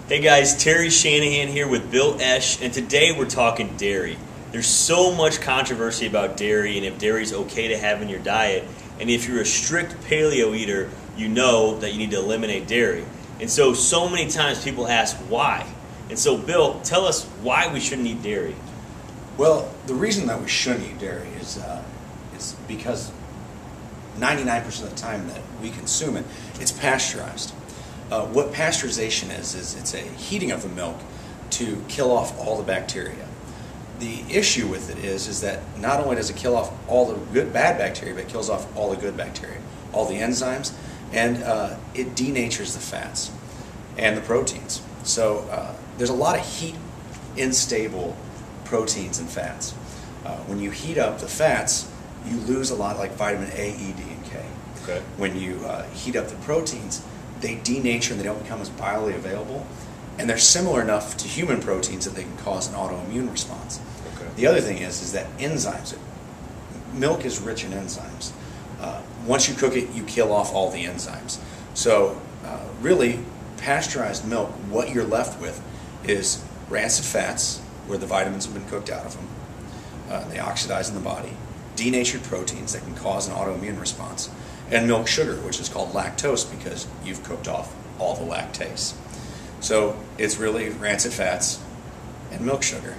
Hey guys, Terry Shanahan here with Bill Esch, and today we're talking dairy. There's so much controversy about dairy and if dairy is okay to have in your diet, and if you're a strict paleo eater, you know that you need to eliminate dairy. And so many times people ask why. And so Bill, tell us why we shouldn't eat dairy. Well, the reason that we shouldn't eat dairy is because 99% of the time that we consume it, it's pasteurized. What pasteurization is it's a heating of the milk to kill off all the bacteria. The issue with it is that not only does it kill off all the bad bacteria, but it kills off all the good bacteria, all the enzymes, and it denatures the fats and the proteins. So there's a lot of heat unstable proteins and fats. When you heat up the fats, you lose a lot, like vitamin A, E, D, and K. Okay. When you heat up the proteins, they denature and they don't become as biologically available, and they're similar enough to human proteins that they can cause an autoimmune response. Okay. The other thing is that enzymes, milk is rich in enzymes. Once you cook it, you kill off all the enzymes. So really, pasteurized milk, what you're left with is rancid fats, where the vitamins have been cooked out of them. They oxidize in the body. Denatured proteins that can cause an autoimmune response. And milk sugar, which is called lactose because you've cooked off all the lactase. So it's really rancid fats and milk sugar.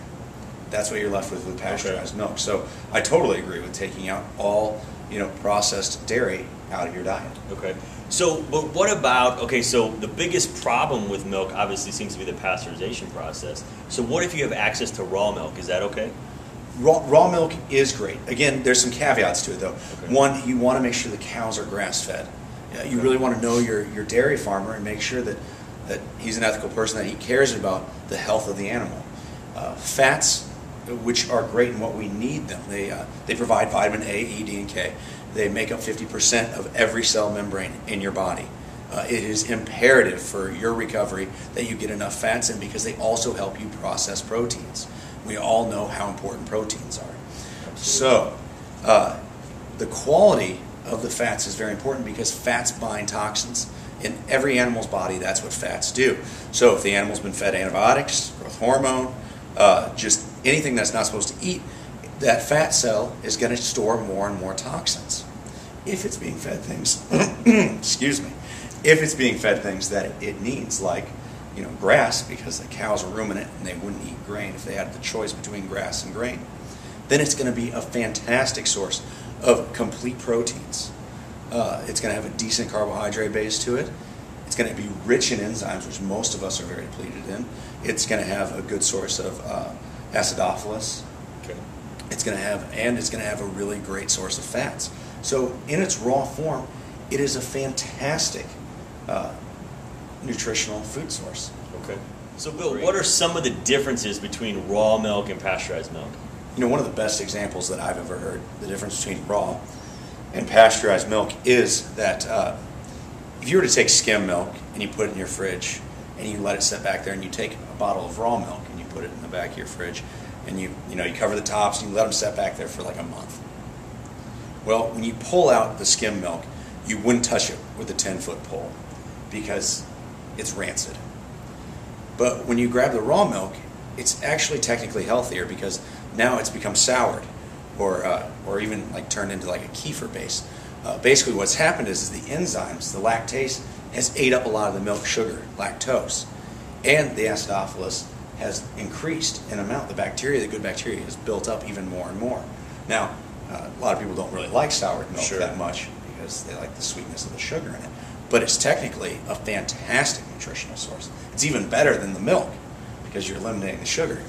That's what you're left with pasteurized milk. So I totally agree with taking out all processed dairy out of your diet. Okay. So, but what about, so the biggest problem with milk obviously seems to be the pasteurization process. So what if you have access to raw milk? Is that okay? Raw milk is great. Again, there's some caveats to it, though. Okay. One, you want to make sure the cows are grass-fed. You really want to know your dairy farmer and make sure that he's an ethical person, that he cares about the health of the animal. Fats, which are great in what we need them, they provide vitamin A, E, D, and K. They make up 50% of every cell membrane in your body. It is imperative for your recovery that you get enough fats in because they also help you process proteins. We all know how important proteins are. So, the quality of the fats is very important because fats bind toxins. In every animal's body, that's what fats do. So if the animal's been fed antibiotics, growth hormone, just anything that's not supposed to eat, that fat cell is going to store more and more toxins. If it's being fed things, excuse me, if it's being fed things that it needs, like grass, because the cows are ruminant and they wouldn't eat grain if they had the choice between grass and grain, then it's going to be a fantastic source of complete proteins. It's going to have a decent carbohydrate base to it. It's going to be rich in enzymes, which most of us are very depleted in. It's going to have a good source of acidophilus. Okay. It's going to have a really great source of fats. So in its raw form, it is a fantastic nutritional food source. Okay. So Bill, what are some of the differences between raw milk and pasteurized milk? One of the best examples that I've ever heard, the difference between raw and pasteurized milk, is that if you were to take skim milk and you put it in your fridge and you let it sit back there, and you take a bottle of raw milk and you put it in the back of your fridge and you cover the tops and you let them sit back there for like a month. Well, when you pull out the skim milk, you wouldn't touch it with a 10-foot pole because it's rancid. But when you grab the raw milk, it's actually technically healthier because now it's become soured, or even like turned into like a kefir base. Basically, what's happened is the enzymes, the lactase, has ate up a lot of the milk sugar, lactose, and the acidophilus has increased in amount. The bacteria, the good bacteria, has built up even more and more. Now, a lot of people don't really like soured milk that much because they like the sweetness of the sugar in it. But it's technically a fantastic nutritional source. It's even better than the milk because you're eliminating the sugar.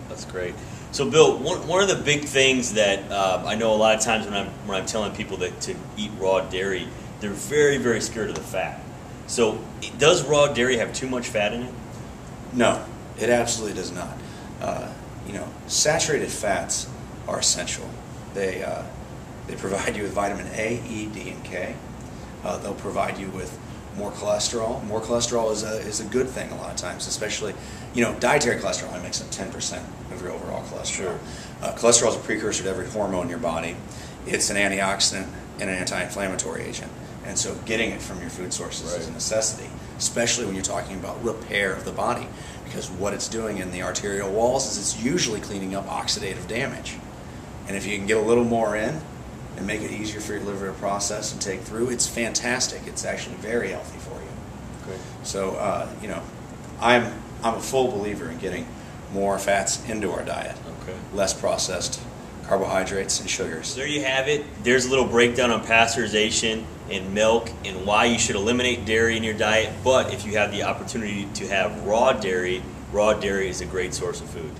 That's great. So Bill, one of the big things that I know a lot of times when I'm telling people that to eat raw dairy, they're very, very scared of the fat. So does raw dairy have too much fat in it? No, it absolutely does not. Saturated fats are essential. They provide you with vitamin A, E, D, and K. They'll provide you with more cholesterol. More cholesterol is a good thing a lot of times, especially, dietary cholesterol only makes up 10% of your overall cholesterol. Sure. Cholesterol is a precursor to every hormone in your body. It's an antioxidant and an anti-inflammatory agent. And so getting it from your food sources is a necessity. especially when you're talking about repair of the body, because what it's doing in the arterial walls is it's usually cleaning up oxidative damage. And if you can get a little more in and make it easier for your liver to process and take through, it's fantastic. It's actually very healthy for you. Okay. So, I'm a full believer in getting more fats into our diet, less processed carbohydrates and sugars. So there you have it. There's a little breakdown on pasteurization and milk and why you should eliminate dairy in your diet. But if you have the opportunity to have raw dairy is a great source of food.